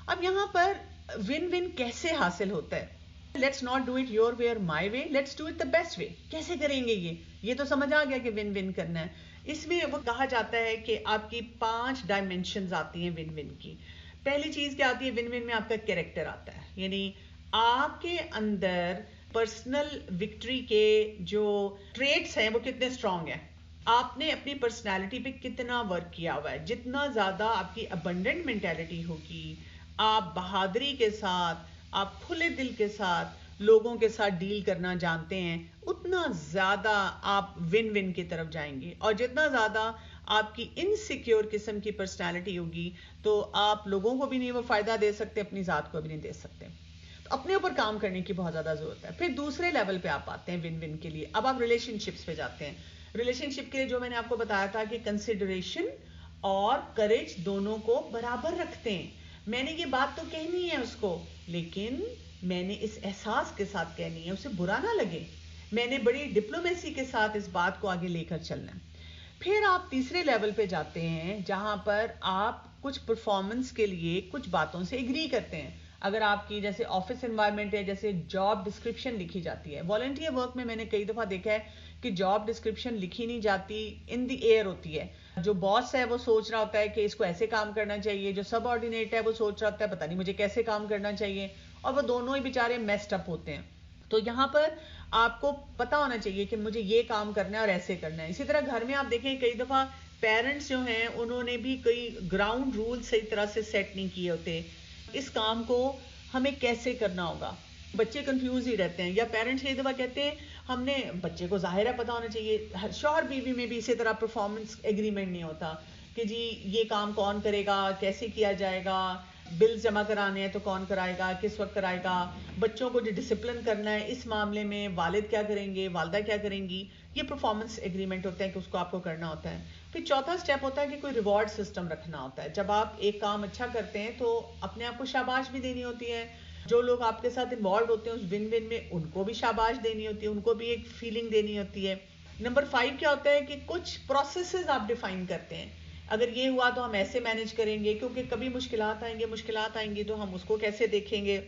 اب یہاں پر one one کیسے حاصل ہوتا ہے؟ Let's not do it your way اور my way, let's do it the best way. کیسے کریں گے یہ تو سمجھ آ گیا کہ ون ون کرنا ہے. اس میں وہ کہا جاتا ہے کہ آپ کی 5 ڈائمینشنز آتی ہیں ون ون کی. پہلی چیز کیا آتی ہے ون ون میں؟ آپ کا کیریکٹر آتا ہے، یعنی آپ کے اندر پرسنل وکٹری کے جو ٹریٹس ہیں وہ کتنے اسٹرانگ ہیں. آپ نے اپنی پرسنالٹی پہ کتنا ورک کیا ہوا ہے. جتنا زیادہ آپ کی ابنڈنٹ مینٹیلٹی ہوگی، آپ بہادری کے ساتھ، آپ کھلے دل کے ساتھ لوگوں کے ساتھ ڈیل کرنا جانتے ہیں، اتنا زیادہ آپ ون ون کی طرف جائیں گے. اور جتنا زیادہ آپ کی انسیکیور قسم کی پرسنالٹی ہوگی تو آپ لوگوں کو بھی نہیں وہ فائدہ دے سکتے، اپنی ذات کو بھی نہیں دے سکتے. تو اپنے اوپر کام کرنے کی بہت زیادہ ضرورت ہے. پھر دوسرے لیول پہ آپ آتے ہیں ون ون کے لیے. اب آپ ریلیشن شپس پہ جاتے ہیں. ریلیشن شپ کے لیے جو میں نے آپ کو بتایا تھا کہ کنسیڈریشن اور کریج دونوں کو برابر رکھتے ہیں. میں نے یہ بات تو کہنی ہے اس کو، لیکن میں نے اس احساس کے ساتھ کہنی ہے، اسے برا نہ لگے. میں نے بڑی ڈپلومیسی کے ساتھ اس بات کو آگے لے کر چلنا ہے. پھر آپ تیسرے لیول پہ جاتے ہیں جہاں پر آپ کچھ پرفارمنس کے لیے کچھ باتوں سے ایگری کرتے ہیں. اگر آپ کی جیسے آفس انوائرمنٹ ہے، جیسے جاب ڈسکرپشن لکھی جاتی ہے. والنٹیئر ورک میں نے کئی دفعہ دیکھا ہے کہ جاب ڈسکرپشن لکھی نہیں جاتی، ان دی ایئر ہوتی ہے. جو باس ہے وہ سوچ رہا ہوتا ہے کہ اس کو ایسے کام کرنا چاہیے، جو سب آرڈینیٹ ہے وہ سوچ رہا ہوتا ہے پتہ نہیں مجھے کیسے کام کرنا چاہیے، اور وہ دونوں ہی بیچارے میسڈ اپ ہوتے ہیں. تو یہاں پر آپ کو پتا ہونا چاہیے کہ مجھے یہ کام کرنا ہے اور ایسے کرنا ہے. اسی طرح گھر میں آپ دیکھیں کئی دفعہ پیرنٹس جو ہیں انہوں نے بھی کئی گراؤنڈ رول صحیح طرح سے سیٹ نہیں کیے ہوتے. اس کام کو ہمیں کیسے کرنا ہوگا، بچے کنفیوز ہی رہتے ہیں. یا پیرنٹس کئی دفعہ کہتے ہیں ہم نے، بچے کو ظاہر ہے پتا ہونا چاہیے. شوہر بیوی میں بھی اسی طرح پرفارمنس ایگریمنٹ نہیں ہوتا کہ جی یہ کام کون کرے گا، کیسے کیا جائے گا، بلز جمع کرانے ہیں تو کون کرائے گا، کس وقت کرائے گا، بچوں کو جو ڈسپلن کرنا ہے اس معاملے میں والد کیا کریں گے، والدہ کیا کریں گی. یہ پرفارمنس ایگریمنٹ ہوتا ہے کہ اس کو آپ کو کرنا ہوتا ہے. پھر چوتھا سٹیپ ہوتا ہے کہ کوئی ریوارڈ سسٹم رکھنا ہوتا ہے. جب آپ ایک کام اچھا کرتے ہیں تو اپنے آپ کو شاباش بھی دینی ہوتی ہے. جو لوگ آپ کے ساتھ انوالوڈ ہوتے ہیں اس ون ون میں ان کو بھی شاباش دینی ہوتی ہے، ان کو بھی ایک فیلنگ دینی ہوتی ہے. نمبر 5 کیا ہوتا ہے کہ کچھ پروسیسز آپ ڈیفائن کرتے ہیں. اگر یہ ہوا تو ہم ایسے مینج کریں گے، کیونکہ کبھی مشکلات آئیں گی تو ہم اس کو کیسے دیکھیں گے.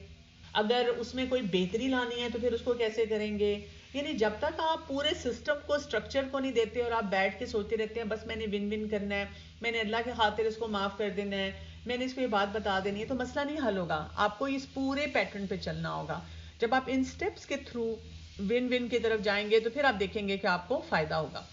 اگر اس میں کوئی بہتری لانی ہے تو پھر اس کو کیسے کریں گے. یعنی جب تک آپ پورے سسٹم کو، اسٹرکچر کو نہیں دیتے اور آپ بیٹھ کے سوچتے رہتے ہیں بس میں نے ون ون کرنا ہے، میں نے اللہ کے خاطر اس کو معاف کر دینا ہے، میں نے اس کو یہ بات بتا دینی ہے، تو مسئلہ نہیں حل ہوگا. آپ کو اس پورے پیٹرن پہ چلنا ہوگا. جب آپ ان سٹیپس کے تھرو ون ون کی طرف جائیں گے تو پھر آپ دیکھیں گے کہ آپ کو فائدہ ہوگا.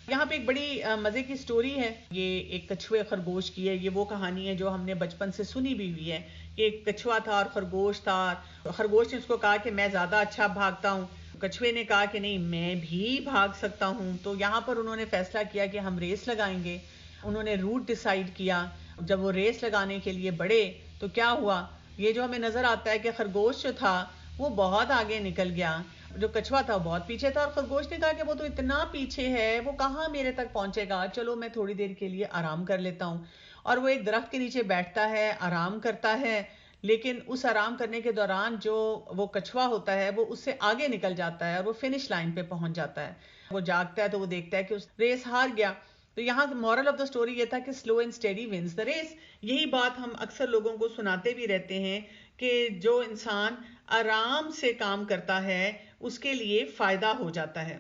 یہاں پہ ایک بڑی مزے کی سٹوری ہے، یہ ایک کچھوے خرگوش کی ہے. یہ وہ کہانی ہے جو ہم نے بچپن سے سنی بھی ہوئی ہے کہ ایک کچھوا تھا اور خرگوش تھا. خرگوش نے اس کو کہا کہ میں زیادہ اچھا بھاگتا ہوں. کچھوے نے کہا کہ نہیں میں بھی بھاگ سکتا ہوں. تو یہاں پر انہوں نے فیصلہ کیا کہ ہم ریس لگائیں گے. انہوں نے روٹ ڈیسائیڈ کیا. جب وہ ریس لگانے کے لیے بڑھے تو کیا ہوا، یہ جو ہمیں نظر آتا ہے کہ خرگوش جو تھا وہ بہت آگے نکل گیا، جو کچھوا تھا وہ بہت پیچھے تھا. اور خرگوش نے کہا کہ وہ تو اتنا پیچھے ہے وہ کہاں میرے تک پہنچے گا، چلو میں تھوڑی دیر کے لیے آرام کر لیتا ہوں. اور وہ ایک درخت کے نیچے بیٹھتا ہے، آرام کرتا ہے. لیکن اس آرام کرنے کے دوران جو وہ کچھوا ہوتا ہے وہ اس سے آگے نکل جاتا ہے اور وہ فنش لائن پہ پہنچ جاتا ہے. وہ جاگتا ہے تو وہ دیکھتا ہے کہ اس ریس ہار گیا. تو یہاں مورل آف دا سٹوری یہ تھا کہ slow and steady wins the race. یہی بات ہم اکثر لوگوں کو سناتے بھی رہتے ہیں کہ جو انسان آرام سے کام کرتا ہے اس کے لیے فائدہ ہو جاتا ہے.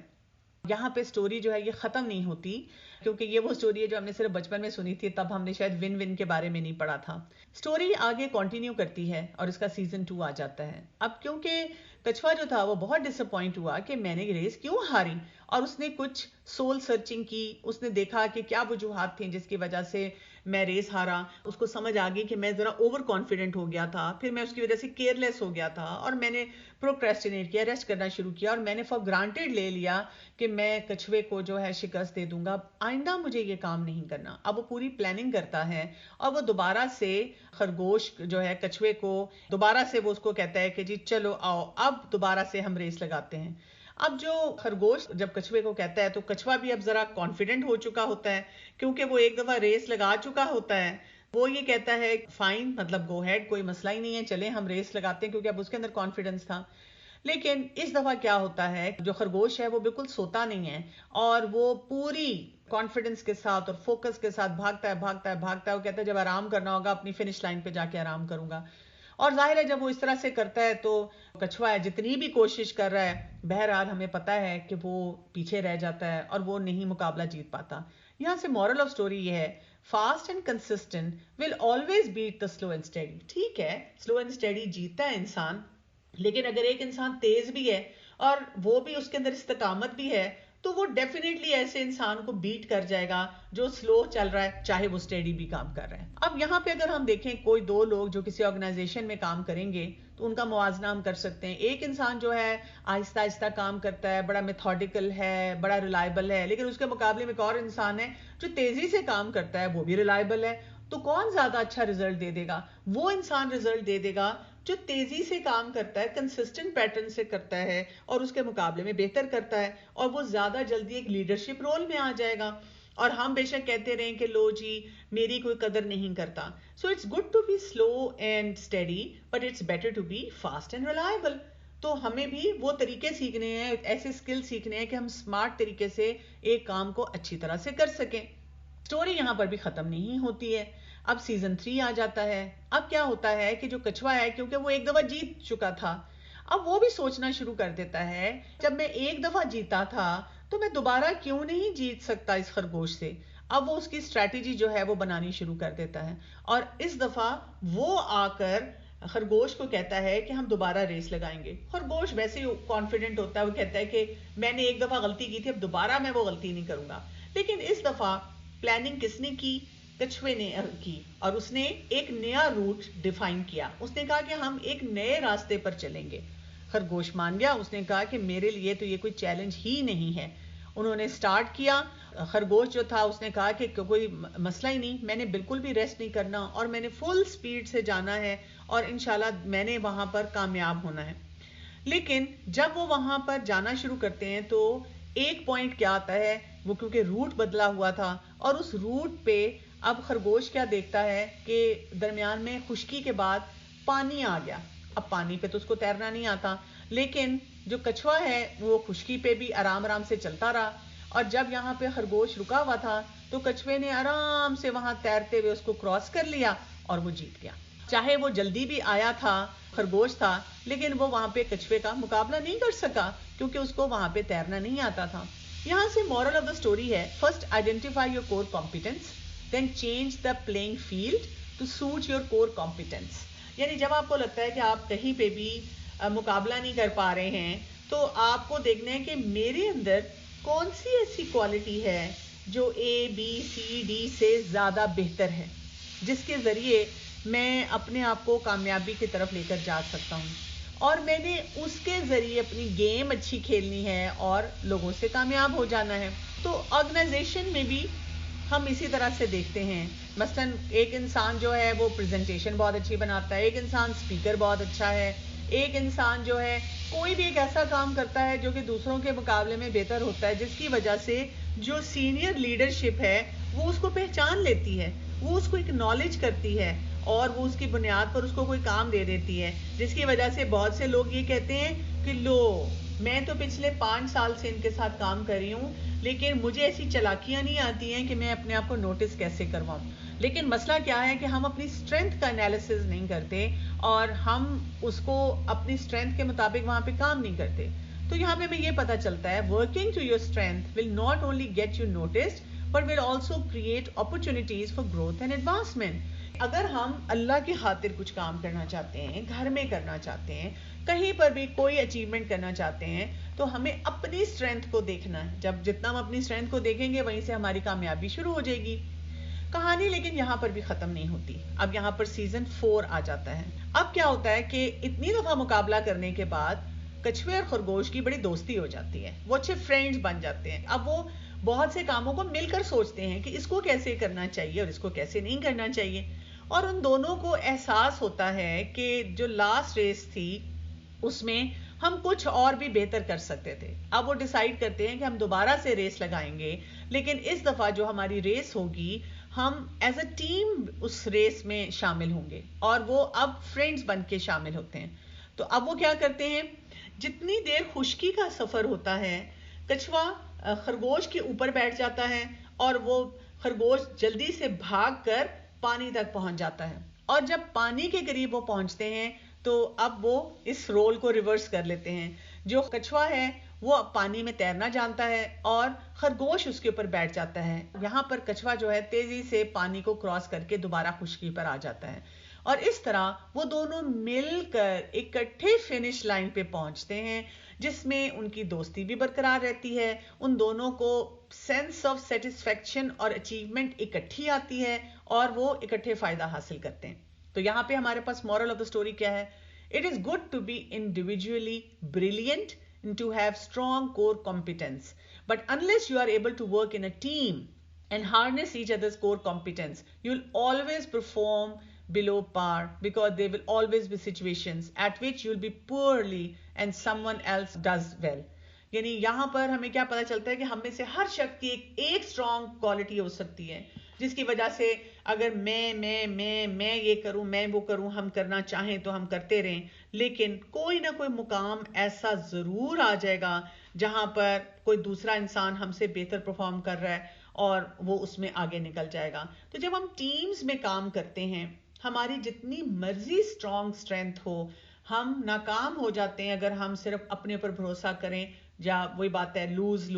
یہاں پہ سٹوری جو ہے یہ ختم نہیں ہوتی، کیونکہ یہ وہ سٹوری ہے جو ہم نے صرف بچپن میں سنی تھی، تب ہم نے شاید ون ون کے بارے میں نہیں پڑھا تھا. سٹوری آگے کنٹینیو کرتی ہے اور اس کا سیزن 2 آ جاتا ہے. اب کیونکہ کچھوا جو تھا وہ بہت ڈس اپوائنٹ ہوا کہ میں نے یہ ریس کیوں ہاری، اور اس نے کچھ سول سرچنگ کی. اس نے دیکھا کہ کیا وجوہات تھیں جس کی وجہ سے میں ریس ہارا. اس کو سمجھ آ گئی کہ میں ذرا اوور کانفیڈنٹ ہو گیا تھا، پھر میں اس کی وجہ سے کیئرلیس ہو گیا تھا اور میں نے پروکریسٹینیٹ کیا، ریسٹ کرنا شروع کیا، اور میں نے فار گرانٹیڈ لے لیا کہ میں کچھوے کو جو ہے شکست دے دوں گا، آئندہ مجھے یہ کام نہیں کرنا. اب وہ پوری پلاننگ کرتا ہے اور وہ دوبارہ سے خرگوش جو ہے کچھوے کو دوبارہ سے وہ اس کو کہتا ہے کہ جی چلو آؤ اب دوبارہ سے ہم ریس لگاتے ہیں. اب جو خرگوش جب کچھوے کو کہتا ہے تو کچھوا بھی اب ذرا کانفیڈنٹ ہو چکا ہوتا ہے کیونکہ وہ ایک دفعہ ریس لگا چکا ہوتا ہے. وہ یہ کہتا ہے فائن، مطلب گو ہیڈ، کوئی مسئلہ ہی نہیں ہے، چلیں ہم ریس لگاتے ہیں، کیونکہ اب اس کے اندر کانفیڈنس تھا. لیکن اس دفعہ کیا ہوتا ہے، جو خرگوش ہے وہ بالکل سوتا نہیں ہے اور وہ پوری کانفیڈنس کے ساتھ اور فوکس کے ساتھ بھاگتا ہے بھاگتا ہے بھاگتا ہے. وہ کہتا ہے جب آرام کرنا ہوگا اپنی فنش لائن پہ جا کے آرام کروں گا. اور ظاہر ہے جب وہ اس طرح سے کرتا ہے تو کچھوا ہے جتنی بھی کوشش کر رہا ہے، بہرحال ہمیں پتا ہے کہ وہ پیچھے رہ جاتا ہے اور وہ نہیں مقابلہ جیت پاتا. یہاں سے مورل آف سٹوری یہ ہے، fast and consistent will always beat the slow and steady. ٹھیک ہے سلو اینڈ اسٹڈی جیتتا ہے انسان، لیکن اگر ایک انسان تیز بھی ہے اور وہ بھی اس کے اندر استقامت بھی ہے تو وہ ڈیفینیٹلی ایسے انسان کو بیٹ کر جائے گا جو سلو چل رہا ہے، چاہے وہ اسٹڈی بھی کام کر رہا ہے. اب یہاں پہ اگر ہم دیکھیں کوئی دو لوگ جو کسی آرگنائزیشن میں کام کریں گے تو ان کا موازنہ ہم کر سکتے ہیں. ایک انسان جو ہے آہستہ آہستہ کام کرتا ہے، بڑا میتھوڈیکل ہے، بڑا ریلائبل ہے، لیکن اس کے مقابلے میں ایک اور انسان ہے جو تیزی سے کام کرتا ہے، وہ بھی ریلائبل ہے. تو کون زیادہ اچھا رزلٹ دے دے گا؟ وہ انسان رزلٹ دے دے گا جو تیزی سے کام کرتا ہے، کنسسٹنٹ پیٹرن سے کرتا ہے اور اس کے مقابلے میں بہتر کرتا ہے، اور وہ زیادہ جلدی ایک لیڈرشپ رول میں آ جائے گا. اور ہم بے شک کہتے رہیں کہ لو جی میری کوئی قدر نہیں کرتا. So it's good to be slow and steady but it's better to be fast and reliable. تو ہمیں بھی وہ طریقے سیکھنے ہیں، ایسے اسکل سیکھنے ہیں کہ ہم اسمارٹ طریقے سے ایک کام کو اچھی طرح سے کر سکیں. سٹوری یہاں پر بھی ختم نہیں ہوتی ہے. اب سیزن 3 آ جاتا ہے. اب کیا ہوتا ہے کہ جو کچھوا ہے کیونکہ وہ ایک دفعہ جیت چکا تھا، اب وہ بھی سوچنا شروع کر دیتا ہے جب میں ایک دفعہ جیتا تھا تو میں دوبارہ کیوں نہیں جیت سکتا اس خرگوش سے. اب وہ اس کی اسٹریٹجی جو ہے وہ بنانی شروع کر دیتا ہے اور اس دفعہ وہ آ کر خرگوش کو کہتا ہے کہ ہم دوبارہ ریس لگائیں گے. خرگوش ویسے ہی کانفیڈنٹ ہوتا ہے، وہ کہتا ہے کہ میں نے ایک دفعہ غلطی کی تھی، اب دوبارہ میں وہ غلطی نہیں کروں گا. لیکن اس دفعہ پلاننگ کس نے کی؟ کچھوے نے کی، اور اس نے ایک نیا روٹ ڈیفائن کیا. اس نے کہا کہ ہم ایک نئے راستے پر چلیں گے. خرگوش مان گیا، اس نے کہا کہ میرے لیے تو یہ کوئی چیلنج ہی نہیں ہے. انہوں نے سٹارٹ کیا. خرگوش جو تھا اس نے کہا کہ کوئی مسئلہ ہی نہیں، میں نے بالکل بھی ریسٹ نہیں کرنا اور میں نے فل سپیڈ سے جانا ہے اور انشاءاللہ میں نے وہاں پر کامیاب ہونا ہے. لیکن جب وہ وہاں پر جانا شروع کرتے ہیں تو ایک پوائنٹ کیا آتا ہے، وہ کیونکہ روٹ بدلا ہوا تھا اور اس روٹ پہ اب خرگوش کیا دیکھتا ہے کہ درمیان میں خشکی کے بعد پانی آ گیا. اب پانی پہ تو اس کو تیرنا نہیں آتا، لیکن جو کچھوا ہے وہ خشکی پہ بھی آرام آرام سے چلتا رہا. اور جب یہاں پہ خرگوش رکا ہوا تھا تو کچھوے نے آرام سے وہاں تیرتے ہوئے اس کو کراس کر لیا اور وہ جیت گیا. چاہے وہ جلدی بھی آیا تھا، خرگوش تھا، لیکن وہ وہاں پہ کچھوے کا مقابلہ نہیں کر سکا کیونکہ اس کو وہاں پہ تیرنا نہیں آتا تھا. یہاں سے مورل آف دا اسٹوری ہے، first identify your core competence then change the playing field to suit your core competence. یعنی جب آپ کو لگتا ہے کہ آپ کہیں پہ بھی مقابلہ نہیں کر پا رہے ہیں تو آپ کو دیکھنا ہے کہ میرے اندر کون سی ایسی کوالٹی ہے جو اے بی سی ڈی سے زیادہ بہتر ہے، جس کے ذریعے میں اپنے آپ کو کامیابی کی طرف لے کر جا سکتا ہوں اور میں نے اس کے ذریعے اپنی گیم اچھی کھیلنی ہے اور لوگوں سے کامیاب ہو جانا ہے. تو آرگنائزیشن میں بھی ہم اسی طرح سے دیکھتے ہیں. مثلا ایک انسان جو ہے وہ پریزنٹیشن بہت اچھی بناتا ہے، ایک انسان اسپیکر بہت اچھا ہے، ایک انسان جو ہے کوئی بھی ایک ایسا کام کرتا ہے جو کہ دوسروں کے مقابلے میں بہتر ہوتا ہے، جس کی وجہ سے جو سینئر لیڈرشپ ہے وہ اس کو پہچان لیتی ہے، وہ اس کو اکنالج کرتی ہے اور وہ اس کی بنیاد پر اس کو کوئی کام دے دیتی ہے، جس کی وجہ سے بہت سے لوگ یہ کہتے ہیں کہ لو میں تو پچھلے 5 سال سے ان کے ساتھ کام کر رہی ہوں لیکن مجھے ایسی چلاکیاں نہیں آتی ہیں کہ میں اپنے آپ کو نوٹس کیسے کرواؤں. لیکن مسئلہ کیا ہے کہ ہم اپنی اسٹرینتھ کا انالیسز نہیں کرتے اور ہم اس کو اپنی اسٹرینتھ کے مطابق وہاں پہ کام نہیں کرتے. تو یہاں پہ ہمیں یہ پتا چلتا ہے working to your strength will not only get you noticed but will also create opportunities for growth and advancement. اگر ہم اللہ کی خاطر کچھ کام کرنا چاہتے ہیں، گھر میں کرنا چاہتے ہیں، کہیں پر بھی کوئی اچیومنٹ کرنا چاہتے ہیں تو ہمیں اپنی اسٹرینتھ کو دیکھنا ہے. جب جتنا ہم اپنی اسٹرینتھ کو دیکھیں گے وہیں سے ہماری کامیابی شروع ہو جائے گی. کہانی لیکن یہاں پر بھی ختم نہیں ہوتی. اب یہاں پر سیزن 4 آ جاتا ہے. اب کیا ہوتا ہے کہ اتنی دفعہ مقابلہ کرنے کے بعد کچھوے اور خرگوش کی بڑی دوستی ہو جاتی ہے، وہ اچھے فرینڈز بن جاتے ہیں. اب وہ بہت سے کاموں کو مل کر سوچتے ہیں کہ اس کو کیسے کرنا چاہیے اور اس کو کیسے نہیں کرنا چاہیے. اور ان دونوں کو احساس ہوتا ہے کہ جو لاسٹ ریس تھی اس میں ہم کچھ اور بھی بہتر کر سکتے تھے. اب وہ ڈیسائیڈ کرتے ہیں کہ ہم دوبارہ سے ریس لگائیں گے، لیکن اس دفعہ جو ہماری ریس ہوگی ہم ایز اے ٹیم اس ریس میں شامل ہوں گے اور وہ اب فرینڈز بن کے شامل ہوتے ہیں. تو اب وہ کیا کرتے ہیں, جتنی دیر خشکی کا سفر ہوتا ہے کچھوا خرگوش کے اوپر بیٹھ جاتا ہے اور وہ خرگوش جلدی سے بھاگ کر پانی تک پہنچ جاتا ہے, اور جب پانی کے قریب وہ پہنچتے ہیں تو اب وہ اس رول کو ریورس کر لیتے ہیں. جو کچھوا ہے وہ پانی میں تیرنا جانتا ہے اور خرگوش اس کے اوپر بیٹھ جاتا ہے. یہاں پر کچھوا جو ہے تیزی سے پانی کو کراس کر کے دوبارہ خشکی پر آ جاتا ہے, اور اس طرح وہ دونوں مل کر اکٹھے فنش لائن پہ پہنچتے ہیں, جس میں ان کی دوستی بھی برقرار رہتی ہے. ان دونوں کو سینس آف سیٹسفیکشن اور اچیومنٹ اکٹھی آتی ہے اور وہ اکٹھے فائدہ حاصل کرتے ہیں. تو یہاں پہ ہمارے پاس مورل آف دا اسٹوری کیا ہے؟ It is good to be individually brilliant and to have strong core competence, but unless you are able to work in a team and harness each other's core competence, you'll always perform below par, because there will always be situations at which you'll be poorly and someone else does well. یعنی یہاں پر ہمیں کیا پتا چلتا ہے کہ ہم میں سے ہر شخص کی ایک اسٹرانگ کوالٹی ہو سکتی ہے, جس کی وجہ سے اگر میں یہ کروں, میں وہ کروں, ہم کرنا چاہیں تو ہم کرتے رہیں, لیکن کوئی نہ کوئی مقام ایسا ضرور آ جائے گا جہاں پر کوئی دوسرا انسان ہم سے بہتر پرفارم کر رہا ہے اور وہ اس میں آگے نکل جائے گا. تو جب ہم ٹیمز میں کام کرتے ہیں, ہماری جتنی مرضی اسٹرینتھ ہو, ہم ناکام ہو جاتے ہیں اگر ہم صرف اپنے پر بھروسہ کریں, یا وہی بات ہے لوز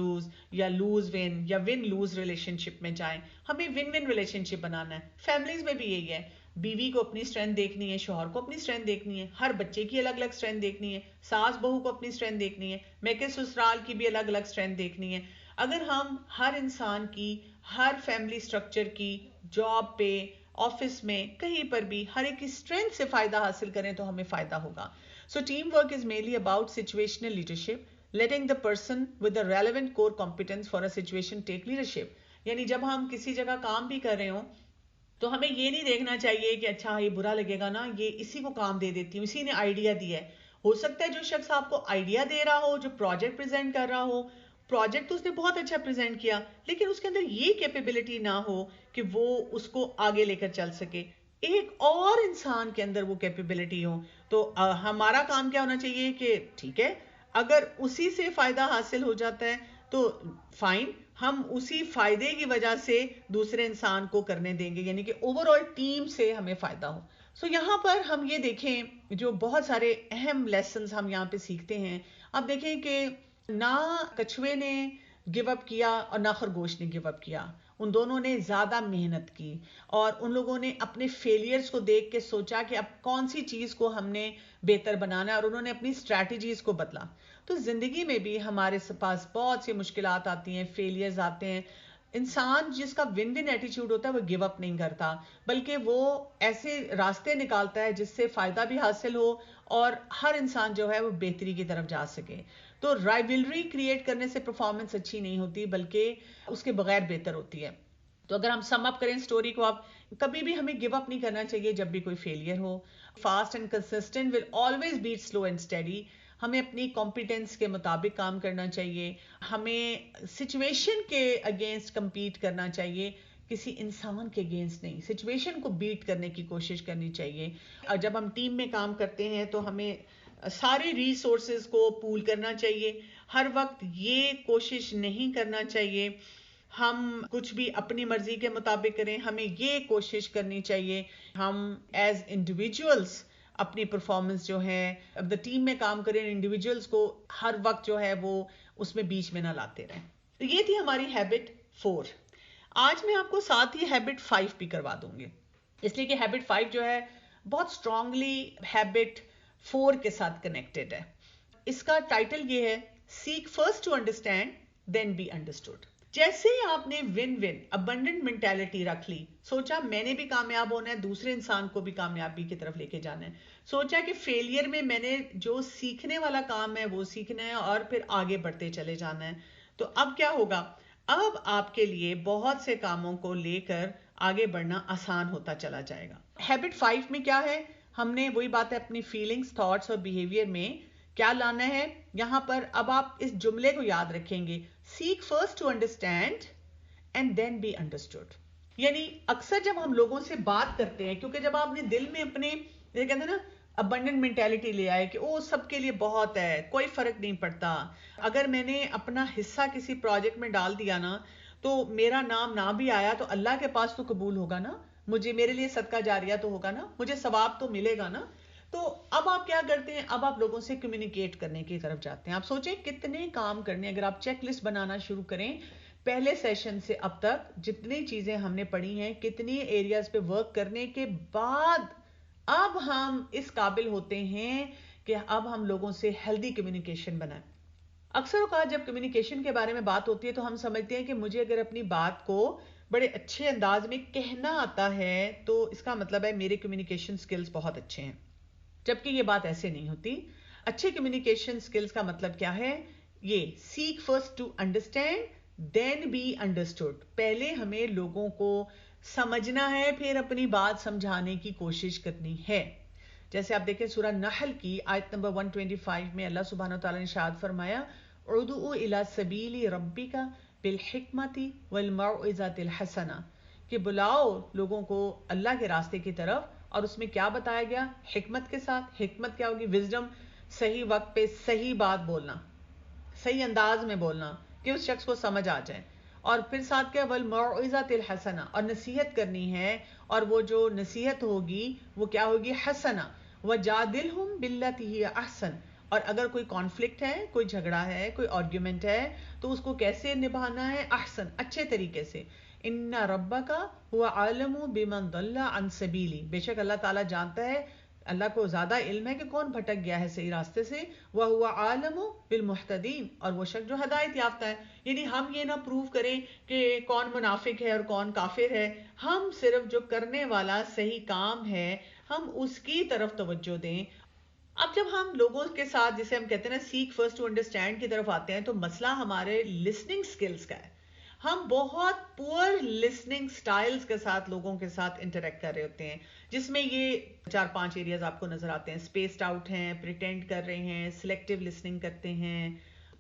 یا لوز ون یا ون لوز ریلیشن شپ میں جائیں. ہمیں ون ون ریلیشن شپ بنانا ہے. فیملیز میں بھی یہی ہے, بیوی کو اپنی اسٹرینتھ دیکھنی ہے, شوہر کو اپنی اسٹرینتھ دیکھنی ہے, ہر بچے کی الگ الگ اسٹرینتھ دیکھنی ہے, ساس بہو کو اپنی اسٹرینتھ دیکھنی ہے, میکے سسرال کی بھی الگ الگ اسٹرینتھ دیکھنی ہے. اگر ہم ہر انسان کی, ہر فیملی اسٹرکچر کی, جاب پہ, آفس میں, کہیں پر بھی ہر ایک کی اسٹرینتھ سے فائدہ حاصل کریں تو ہمیں فائدہ ہوگا. So team work is mainly about situational leadership, letting the person with the relevant core competence for a situation take leadership. یعنی جب ہم کسی جگہ کام بھی کر رہے ہوں تو ہمیں یہ نہیں دیکھنا چاہیے کہ اچھا یہ برا لگے گا نا, یہ اسی کو کام دے دیتی ہوں, اسی نے آئیڈیا دیا ہے. ہو سکتا ہے جو شخص آپ کو آئیڈیا دے رہا ہو, جو پروجیکٹ پریزنٹ کر رہا ہو, پروجیکٹ تو اس نے بہت اچھا پریزنٹ کیا, لیکن اس کے اندر یہ کیپیبلٹی نہ ہو کہ وہ اس کو آگے لے کر چل سکے. ایک اور انسان کے اندر وہ کیپیبلٹی ہو. تو ہمارا کام کیا ہونا چاہیے کہ ٹھیک ہے, اگر اسی سے فائدہ حاصل ہو جاتا ہے تو فائن, ہم اسی فائدے کی وجہ سے دوسرے انسان کو کرنے دیں گے, یعنی کہ اوور آل ٹیم سے ہمیں فائدہ ہو. سو یہاں پر ہم یہ دیکھیں جو بہت سارے اہم لیسنز ہم یہاں پہ سیکھتے ہیں. اب دیکھیں کہ نہ کچھوے نے گیو اپ کیا اور نہ خرگوش نے گیو اپ کیا. ان دونوں نے زیادہ محنت کی اور ان لوگوں نے اپنے فیلئرز کو دیکھ کے سوچا کہ اب کون سی چیز کو ہم نے بہتر بنانا ہے, اور انہوں نے اپنی اسٹریٹجیز کو بدلا. تو زندگی میں بھی ہمارے پاس بہت سی مشکلات آتی ہیں, فیلئرز آتے ہیں. انسان جس کا ون ون ایٹیچیوڈ ہوتا ہے وہ گیو اپ نہیں کرتا, بلکہ وہ ایسے راستے نکالتا ہے جس سے فائدہ بھی حاصل ہو اور ہر انسان جو ہے وہ بہتری کی طرف جا سکے. تو رائیولری کریٹ کرنے سے پرفارمنس اچھی نہیں ہوتی, بلکہ اس کے بغیر بہتر ہوتی ہے. تو اگر ہم سم اپ کریں اسٹوری کو, اب کبھی بھی ہمیں گیو اپ نہیں کرنا چاہیے جب بھی کوئی فیلئر ہو. Fast and consistent will always beat slow and steady. ہمیں اپنی کمپیٹنس کے مطابق کام کرنا چاہیے, ہمیں سچویشن کے اگینسٹ کمپیٹ کرنا چاہیے, کسی انسان کے اگینسٹ نہیں. سچویشن کو بیٹ کرنے کی کوشش کرنی چاہیے. جب ہم ٹیم میں کام کرتے ہیں تو ہمیں سارے ریسورسز کو پول کرنا چاہیے. ہر وقت یہ کوشش نہیں کرنا چاہیے ہم کچھ بھی اپنی مرضی کے مطابق کریں. ہمیں یہ کوشش کرنی چاہیے ہم ایز انڈیویجولز اپنی پرفارمنس جو ہے, اب دا ٹیم میں کام کریں, انڈیویجولز کو ہر وقت جو ہے وہ اس میں بیچ میں نہ لاتے رہیں. تو یہ تھی ہماری ہیبٹ 4. آج میں آپ کو ساتھ ہی ہیبٹ 5 بھی کروا دوں گی, اس لیے کہ ہیبٹ 5 جو ہے بہت اسٹرانگلی ہیبٹ 4 کے ساتھ کنیکٹڈ ہے. اس کا ٹائٹل یہ ہے seek first to understand then be understood. جیسے ہی آپ نے ون ون ابنڈنٹ مینٹیلٹی رکھ لی, سوچا میں نے بھی کامیاب ہونا ہے, دوسرے انسان کو بھی کامیابی کی طرف لے کے جانا ہے, سوچا کہ فیلئر میں میں نے جو سیکھنے والا کام ہے وہ سیکھنا ہے اور پھر آگے بڑھتے چلے جانا ہے, تو اب کیا ہوگا, اب آپ کے لیے بہت سے کاموں کو لے کر آگے بڑھنا آسان ہوتا چلا جائے گا. ہیبٹ 5 میں کیا ہے, ہم نے وہی بات ہے اپنی فیلنگز, تھاٹس اور بیہیویئر میں کیا لانا ہے. یہاں پر اب آپ اس جملے کو یاد رکھیں گے, seek first to understand and then be understood. یعنی اکثر جب ہم لوگوں سے بات کرتے ہیں, کیونکہ جب آپ نے دل میں اپنے یہ کہتے ہیں نا ابنڈنٹ مینٹیلٹی لے آئے کہ وہ سب کے لیے بہت ہے, کوئی فرق نہیں پڑتا. اگر میں نے اپنا حصہ کسی پروجیکٹ میں ڈال دیا نا تو میرا نام نہ بھی آیا تو اللہ کے پاس تو قبول ہوگا نا, میرے لیے صدقہ جاریہ تو ہوگا نا, مجھے ثواب تو ملے گا نا. تو اب آپ کیا کرتے ہیں, اب آپ لوگوں سے کمیونیکیٹ کرنے کی طرف جاتے ہیں. آپ سوچیں کتنے کام کرنے, اگر آپ چیک لسٹ بنانا شروع کریں پہلے سیشن سے اب تک جتنی چیزیں ہم نے پڑھی ہیں, کتنی ایریاز پہ ورک کرنے کے بعد اب ہم اس قابل ہوتے ہیں کہ اب ہم لوگوں سے ہیلدی کمیونیکیشن بنائیں. اکثر اوقات جب کمیونیکیشن کے بارے میں بات ہوتی ہے تو ہم سمجھتے ہیں کہ مجھے اگر اپنی بات کو بڑے اچھے انداز میں کہنا آتا ہے تو اس کا مطلب ہے میرے کمیونیکیشن سکلز بہت اچھے ہیں, جبکہ یہ بات ایسے نہیں ہوتی. اچھے کمیونیکیشن سکلز کا مطلب کیا ہے, یہ seek first to understand then be understood. پہلے ہمیں لوگوں کو سمجھنا ہے, پھر اپنی بات سمجھانے کی کوشش کرنی ہے. جیسے آپ دیکھیں سورہ نحل کی آیت نمبر 125 میں اللہ سبحانہ وتعالی نے ارشاد فرمایا, ادعو الی سبیل ربک بالحکمت والموعظۃ الحسنہ, کہ بلاؤ لوگوں کو اللہ کے راستے کی طرف, اور اس میں کیا بتایا گیا, حکمت کے ساتھ. حکمت کیا ہوگی, وزڈم, صحیح وقت پہ صحیح بات بولنا, صحیح انداز میں بولنا کہ اس شخص کو سمجھ آ جائے. اور پھر ساتھ کیا, والموعظۃ الحسنہ, اور نصیحت کرنی ہے, اور وہ جو نصیحت ہوگی وہ کیا ہوگی, حسنہ. وجادلہم باللتی ہی احسن, اور اگر کوئی کانفلکٹ ہے, کوئی جھگڑا ہے, کوئی آرگیومنٹ ہے تو اس کو کیسے نبھانا ہے, احسن, اچھے طریقے سے. ان ربک هو عالم بمن ضل عن سبیلی, بے شک اللہ تعالیٰ جانتا ہے, اللہ کو زیادہ علم ہے کہ کون بھٹک گیا ہے صحیح راستے سے. وَهُوَ عَالِمُ بِالْمُحْتَدِينَ, اور وہ شخص جو ہدایت یافتہ ہے. یعنی ہم یہ نہ پروف کریں کہ کون منافق ہے اور کون کافر ہے, ہم صرف جو کرنے والا صحیح کام ہے ہم اس کی طرف توجہ دیں. اب جب ہم لوگوں کے ساتھ, جسے ہم کہتے ہیں نا سیک فرسٹ ٹو انڈرسٹینڈ کی طرف آتے ہیں, تو مسئلہ ہمارے لسننگ سکلز کا ہے. ہم بہت پور لسننگ سٹائلز کے ساتھ لوگوں کے ساتھ انٹریکٹ کر رہے ہوتے ہیں, جس میں یہ 4-5 ایریاز آپ کو نظر آتے ہیں. اسپیسڈ آؤٹ ہیں, پریٹینڈ کر رہے ہیں, سلیکٹیو لسننگ کرتے ہیں,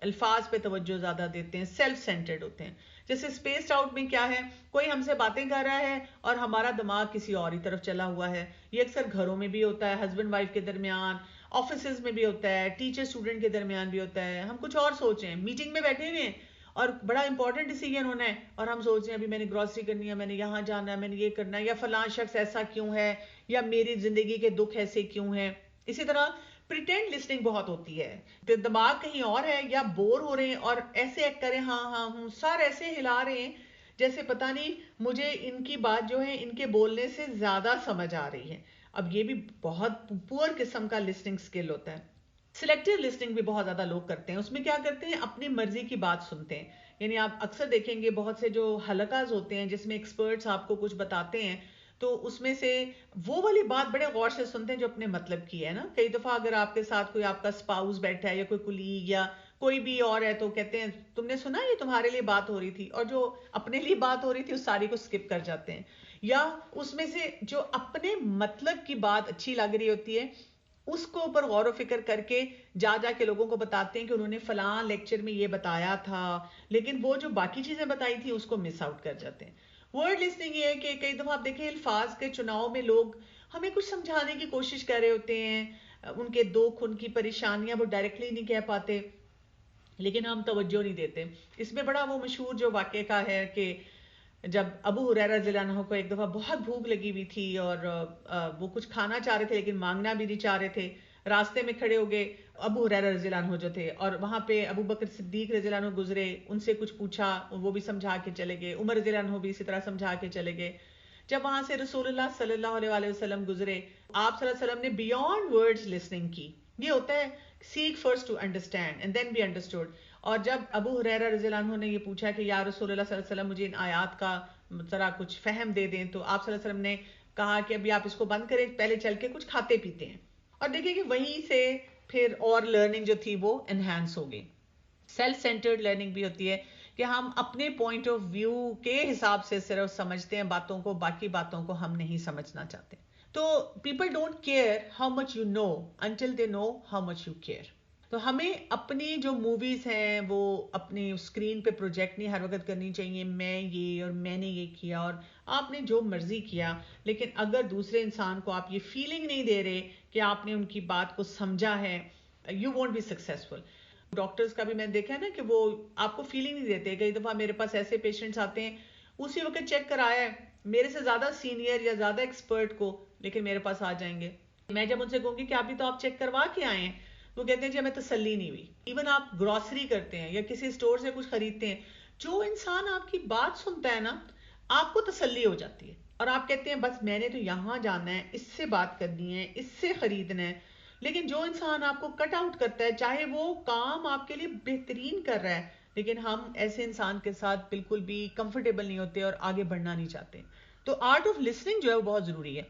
الفاظ پہ توجہ زیادہ دیتے ہیں, سیلف سینٹرڈ ہوتے ہیں. جیسے اسپیسڈ آؤٹ میں کیا ہے, کوئی ہم سے باتیں کر رہا ہے اور ہمارا دماغ کسی اور ہی طرف چلا ہوا ہے. یہ اکثر گھروں میں بھی ہوتا ہے, ہسبینڈ وائف کے درمیان, آفیسز میں بھی ہوتا ہے, ٹیچر اسٹوڈنٹ کے درمیان بھی ہوتا ہے. ہم کچھ اور سوچ رہے ہیں, میٹنگ میں بیٹھے ہوئے ہیں اور بڑا امپورٹنٹ ڈیسیجن ہونا ہے, اور ہم سوچ رہے ہیں ابھی میں نے گروسری کرنی ہے, میں نے یہاں جانا ہے, میں نے یہ کرنا ہے, یا فلاں شخص ایسا کیوں ہے, یا میری زندگی کے دکھ ایسے کیوں ہیں. اسی طرح پریٹینڈ لسننگ بہت ہوتی ہے, دماغ کہیں اور ہے, یا بور ہو رہے ہیں اور ایسے ایکٹ کریں, ہاں ہاں ہوں, سر ایسے ہلا رہے ہیں جیسے پتہ نہیں مجھے ان کی بات جو ہے ان کے بولنے سے زیادہ سمجھ آ رہی ہے. اب یہ بھی بہت پور قسم کا لسننگ سکل ہوتا ہے. سلیکٹیو لسننگ بھی بہت زیادہ لوگ کرتے ہیں. اس میں کیا کرتے ہیں, اپنی مرضی کی بات سنتے ہیں. یعنی آپ اکثر دیکھیں گے بہت سے جو حلقاز ہوتے ہیں جس میں ایکسپرٹس آپ کو کچھ بتاتے ہیں, تو اس میں سے وہ والی بات بڑے غور سے سنتے ہیں جو اپنے مطلب کی ہے نا. کئی دفعہ اگر آپ کے ساتھ کوئی آپ کا اسپاؤس بیٹھا ہے, یا کوئی کولیگ یا کوئی بھی اور ہے, تو کہتے ہیں تم نے سنا یہ تمہارے لیے بات ہو رہی تھی, اور جو اپنے لیے بات ہو رہی تھی اس ساری کو اسکپ کر جاتے ہیں. یا اس میں سے جو اپنے مطلب کی بات اچھی لگ رہی ہوتی ہے اس کو اوپر غور و فکر کر کے جا کے لوگوں کو بتاتے ہیں کہ انہوں نے فلاں لیکچر میں یہ بتایا تھا, لیکن وہ جو باقی چیزیں بتائی تھی اس کو مس آؤٹ کر جاتے ہیں. ورڈ لسننگ یہ ہے کہ کئی دفعہ آپ دیکھیں الفاظ کے چناؤ میں لوگ ہمیں کچھ سمجھانے کی کوشش کر رہے ہوتے ہیں, ان کے دکھ, ان کی پریشانیاں وہ ڈائریکٹلی نہیں کہہ پاتے, لیکن ہم توجہ نہیں دیتے. اس میں بڑا وہ مشہور جو واقعہ کا ہے کہ جب ابو ہریرہ رضی اللہ عنہ کو ایک دفعہ بہت بھوک لگی ہوئی تھی اور وہ کچھ کھانا چاہ رہے تھے لیکن مانگنا بھی نہیں چاہ رہے تھے. راستے میں کھڑے ہو گئے ابو ہریرہ رضی اللہ عنہ جو تھے, اور وہاں پہ ابو بکر صدیق رضی اللہ عنہ گزرے, ان سے کچھ پوچھا, وہ بھی سمجھا کے چلے گئے. عمر رضی اللہ عنہ بھی اسی طرح سمجھا کے چلے گئے. جب وہاں سے رسول اللہ صلی اللہ علیہ وسلم گزرے, آپ صلی اللہ علیہ وسلم نے بیونڈ ورڈز لسننگ کی. یہ ہوتا ہے seek first to understand and then be understood. اور جب ابو ہریرہ رضی اللہ عنہ نے یہ پوچھا کہ یا رسول اللہ صلی اللہ علیہ وسلم مجھے ان آیات کا ذرا کچھ فہم دے دیں, تو آپ صلی اللہ علیہ وسلم نے کہا کہ ابھی آپ اس کو بند کریں, پہلے چل کے کچھ کھاتے پیتے ہیں. اور دیکھیں کہ وہیں سے پھر اور لرننگ جو تھی وہ انہینس ہو گئی. سیلف سینٹرڈ لرننگ بھی ہوتی ہے کہ ہم اپنے پوائنٹ آف ویو کے حساب سے صرف سمجھتے ہیں باتوں کو, باقی باتوں کو ہم نہیں سمجھنا چاہتے. تو people don't care how much you know until they know how much you care. تو ہمیں اپنی جو موویز ہیں وہ اپنی اسکرین پہ پروجیکٹ نہیں ہر وقت کرنی چاہیے, میں یہ اور میں نے یہ کیا اور آپ نے جو مرضی کیا, لیکن اگر دوسرے انسان کو آپ یہ فیلنگ نہیں دے رہے کہ آپ نے ان کی بات کو سمجھا ہے, you won't be successful. Doctors کا بھی میں نے دیکھا ہے نا کہ وہ آپ کو فیلنگ نہیں دیتے. کئی دفعہ میرے پاس ایسے پیشنٹس آتے ہیں, اسی وقت چیک کرایا ہے میرے سے زیادہ سینئر یا زیادہ ایکسپرٹ کو, لیکن میرے پاس آ جائیں گے. میں جب ان سے کہوں گی کہ ابھی تو آپ چیک کروا کے آئے ہیں, وہ کہتے ہیں جی ہمیں تسلی نہیں ہوئی. ایون آپ گروسری کرتے ہیں یا کسی اسٹور سے کچھ خریدتے ہیں, جو انسان آپ کی بات سنتا ہے نا, آپ کو تسلی ہو جاتی ہے اور آپ کہتے ہیں بس میں نے تو یہاں جانا ہے, اس سے بات کرنی ہے, اس سے خریدنا ہے. لیکن جو انسان آپ کو کٹ آؤٹ کرتا ہے, چاہے وہ کام آپ کے لیے بہترین کر رہا ہے, لیکن ہم ایسے انسان کے ساتھ بالکل بھی کمفرٹیبل نہیں ہوتے اور آگے بڑھنا نہیں چاہتے. تو آرٹ آف لسننگ جو ہے وہ بہت ضروری ہے.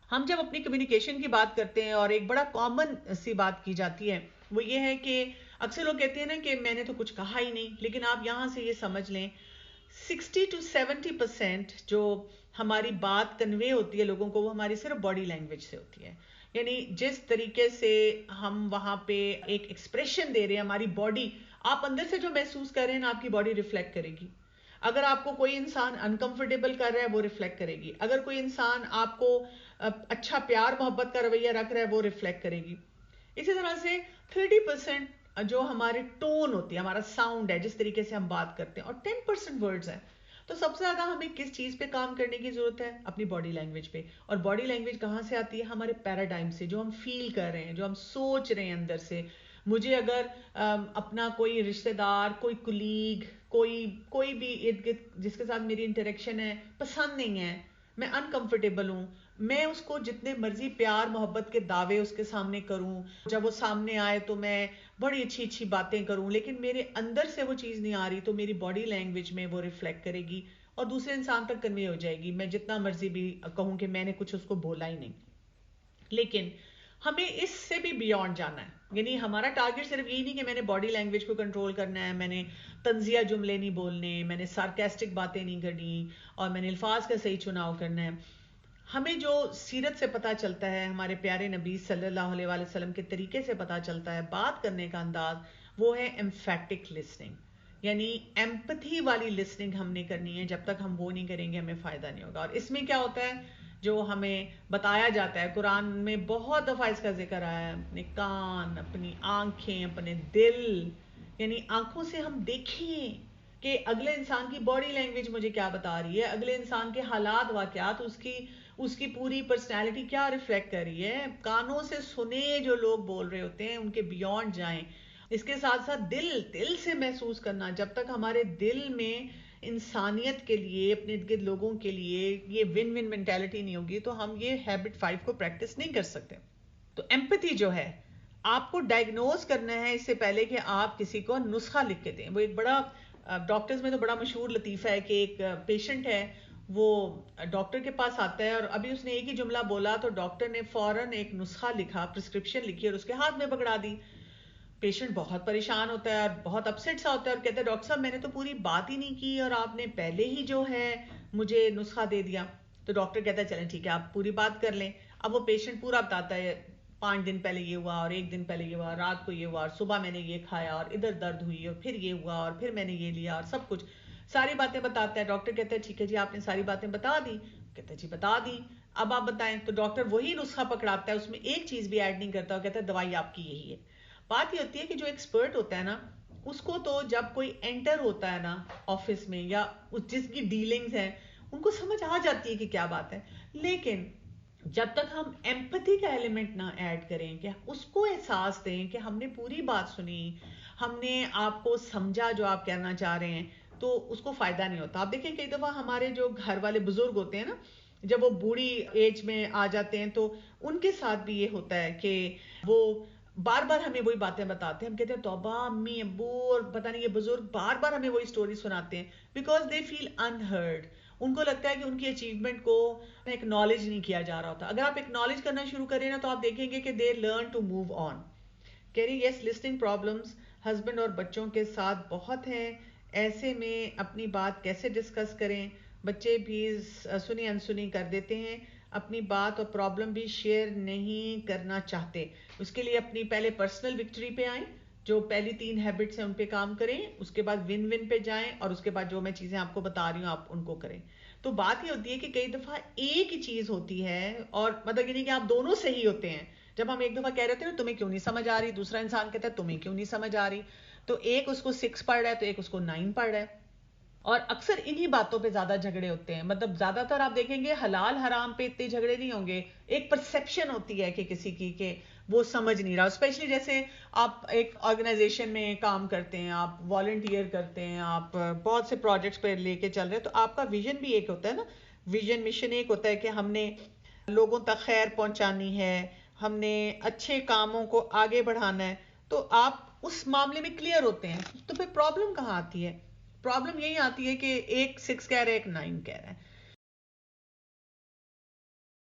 ہم جب اپنی کمیونیکیشن کی بات کرتے ہیں, اور ایک بڑا کامن سی بات کی جاتی ہے, وہ یہ ہے کہ اکثر لوگ کہتے ہیں نا کہ میں نے تو کچھ کہا ہی نہیں. لیکن آپ یہاں سے یہ سمجھ لیں 60-70% جو ہماری بات کنوے ہوتی ہے لوگوں کو, وہ ہماری صرف باڈی لینگویج سے ہوتی ہے. یعنی جس طریقے سے ہم وہاں پہ ایک ایکسپریشن دے رہے ہیں, ہماری باڈی, آپ اندر سے جو محسوس کر رہے ہیں نا, آپ کی باڈی ریفلیکٹ کرے گی. اگر آپ کو کوئی انسان انکمفرٹیبل کر رہا ہے, وہ ریفلیکٹ کرے گی. اگر کوئی انسان آپ کو اچھا پیار محبت کا رویہ رکھ رہا ہے, وہ ریفلیکٹ کرے گی. اسی طرح سے 30% جو ہمارے ٹون ہوتی ہے, ہمارا ساؤنڈ ہے, جس طریقے سے ہم بات کرتے ہیں, اور 10% ورڈز ہیں. تو سب سے زیادہ ہمیں کس چیز پہ کام کرنے کی ضرورت ہے؟ اپنی باڈی لینگویج پہ. اور باڈی لینگویج کہاں سے آتی ہے؟ ہمارے پیراڈائم سے, جو ہم فیل کر رہے ہیں, جو ہم سوچ رہے ہیں اندر سے. مجھے اگر اپنا کوئی رشتہ دار, کوئی کلیگ, کوئی بھی ارد گرد جس کے ساتھ میری انٹریکشن ہے پسند نہیں ہے, میں انکمفرٹیبل ہوں, میں اس کو جتنے مرضی پیار محبت کے دعوے اس کے سامنے کروں, جب وہ سامنے آئے تو میں بڑی اچھی اچھی باتیں کروں, لیکن میرے اندر سے وہ چیز نہیں آ رہی, تو میری باڈی لینگویج میں وہ ریفلیکٹ کرے گی اور دوسرے انسان تک کنوے ہو جائے گی. میں جتنا مرضی بھی کہوں کہ میں نے کچھ اس کو بولا ہی نہیں. لیکن ہمیں اس سے بھی بیونڈ جانا ہے. یعنی ہمارا ٹارگٹ صرف یہی نہیں کہ میں نے باڈی لینگویج کو کنٹرول کرنا ہے, میں نے طنزیہ جملے نہیں بولنے, میں نے سارکیسٹک باتیں نہیں کرنی, اور میں نے الفاظ کا صحیح چناؤ کرنا ہے. ہمیں جو سیرت سے پتہ چلتا ہے, ہمارے پیارے نبی صلی اللہ علیہ وآلہ وسلم کے طریقے سے پتہ چلتا ہے, بات کرنے کا انداز, وہ ہے ایمفیٹک لسننگ. یعنی ایمپتھی والی لسننگ ہم نے کرنی ہے. جب تک ہم وہ نہیں کریں گے ہمیں فائدہ نہیں ہوگا. اور اس میں کیا ہوتا ہے, جو ہمیں بتایا جاتا ہے, قرآن میں بہت دفعہ اس کا ذکر آیا ہے, اپنے کان, اپنی آنکھیں, اپنے دل. یعنی آنکھوں سے ہم دیکھیں کہ اگلے انسان کی باڈی لینگویج مجھے کیا بتا رہی ہے, اگلے انسان کے حالات واقعات, اس کی پوری پرسنالٹی کیا ریفلیکٹ کر رہی ہے. کانوں سے سنے جو لوگ بول رہے ہوتے ہیں, ان کے بیونڈ جائیں. اس کے ساتھ ساتھ دل سے محسوس کرنا. جب تک ہمارے دل میں انسانیت کے لیے, اپنے ارد گرد لوگوں کے لیے یہ ون ون مینٹالٹی نہیں ہوگی, تو ہم یہ ہیبٹ 5 کو پریکٹس نہیں کر سکتے. تو ایمپتھی جو ہے, آپ کو ڈائگنوز کرنا ہے اس سے پہلے کہ آپ کسی کو نسخہ لکھ کے دیں. وہ ایک بڑا, ڈاکٹرز میں تو بڑا مشہور لطیفہ ہے کہ ایک پیشنٹ ہے, وہ ڈاکٹر کے پاس آتا ہے, اور ابھی اس نے ایک ہی جملہ بولا تو ڈاکٹر نے فوراً ایک نسخہ لکھا, پرسکرپشن لکھی, اور اس کے ہاتھ میں پکڑا دی. پیشنٹ بہت پریشان ہوتا ہے اور بہت اپسیٹ سا ہوتا ہے, اور کہتا ہے ڈاکٹر صاحب میں نے تو پوری بات ہی نہیں کی, اور آپ نے پہلے ہی جو ہے مجھے نسخہ دے دیا. تو ڈاکٹر کہتا ہے چلیں ٹھیک ہے, آپ پوری بات کر لیں. اب وہ پیشنٹ پورا بتاتا ہے, 5 دن پہلے یہ ہوا, اور 1 دن پہلے یہ ہوا, رات کو یہ ہوا, اور صبح میں نے یہ کھایا, اور ادھر درد ہوئی, اور پھر یہ ہوا, اور پھر میں نے یہ لیا, اور سب کچھ ساری باتیں بتاتا ہے. ڈاکٹر کہتا ہے ٹھیک ہے جی, آپ نے ساری باتیں بتا دی. کہتا ہے جی بتا دی, اب آپ بتائیں. تو ڈاکٹر وہی نسخہ پکڑاتا ہے, اس میں ایک چیز بھی ایڈ نہیں کرتا, اور کہتا ہے دوائی آپ کی یہی ہے. بات یہ ہوتی ہے کہ جو ایکسپرٹ ہوتا ہے نا, اس کو تو جب کوئی انٹر ہوتا ہے نا آفس میں, یا جس کی ڈیلنگز ہیں, ان کو سمجھ آ جاتی ہے کہ کیا بات ہے. لیکن جب تک ہم ایمپتھی کا ایلیمنٹ نہ ایڈ کریں, کہ اس کو احساس دیں کہ ہم نے پوری بات سنی, ہم نے آپ کو سمجھا جو آپ کہنا چاہ رہے ہیں, تو اس کو فائدہ نہیں ہوتا. آپ دیکھیں کئی دفعہ ہمارے جو گھر والے بزرگ ہوتے ہیں نا, جب وہ بوڑھی ایج میں آ جاتے ہیں, تو ان کے ساتھ بھی یہ ہوتا ہے کہ وہ بار بار ہمیں وہی باتیں بتاتے ہیں. ہم کہتے ہیں توبہ, امی ابو اور پتہ نہیں یہ بزرگ بار بار ہمیں وہی سٹوری سناتے ہیں, بیکاز دے فیل انہرڈ. ان کو لگتا ہے کہ ان کی اچیومنٹ کو ایکنالج نہیں کیا جا رہا ہوتا. اگر آپ ایکنالج کرنا شروع کریں نا, تو آپ دیکھیں گے کہ they learn to move on. کہہ رہی یس, لسننگ پرابلمس ہسبینڈ اور بچوں کے ساتھ بہت ہیں. ایسے میں اپنی بات کیسے ڈسکس کریں؟ بچے بھی سنی انسنی کر دیتے ہیں, اپنی بات اور پرابلم بھی شیئر نہیں کرنا چاہتے. اس کے لیے اپنی پہلے پرسنل وکٹری پہ آئیں, جو پہلی 3 ہیبٹس ہیں ان پہ کام کریں, اس کے بعد ون ون پہ جائیں, اور اس کے بعد جو میں چیزیں آپ کو بتا رہی ہوں آپ ان کو کریں. تو بات یہ ہوتی ہے کہ کئی دفعہ ایک ہی چیز ہوتی ہے, اور مطلب یہ نہیں کہ آپ دونوں صحیح ہوتے ہیں, جب ہم ایک دفعہ کہہ رہے تھے نا تمہیں کیوں نہیں سمجھ آ رہی, دوسرا انسان کہتا ہے تمہیں کیوں نہیں سمجھ آ رہی, تو ایک اس کو 6 پڑھ رہا ہے تو ایک اس کو 9 پڑھ رہا ہے. اور اکثر انہی باتوں پہ زیادہ جھگڑے ہوتے ہیں. مطلب زیادہ تر آپ دیکھیں گے حلال حرام پہ اتنے جھگڑے نہیں ہوں گے, ایک پرسیپشن ہوتی ہے کہ کسی کی کہ وہ سمجھ نہیں رہا. اسپیشلی جیسے آپ ایک آرگنائزیشن میں کام کرتے ہیں, آپ والنٹیئر کرتے ہیں, آپ بہت سے پروجیکٹس پہ لے کے چل رہے ہیں, تو آپ کا ویژن بھی ایک ہوتا ہے نا, ویژن مشن ایک ہوتا ہے کہ ہم نے لوگوں تک خیر پہنچانی ہے, ہم نے اچھے کاموں کو آگے بڑھانا ہے, تو آپ اس معاملے میں کلیئر ہوتے ہیں. تو پھر پرابلم کہاں آتی ہے؟ پرابلم یہی آتی ہے کہ ایک 6 کہہ رہا ہے ایک 9 کہہ رہا ہے.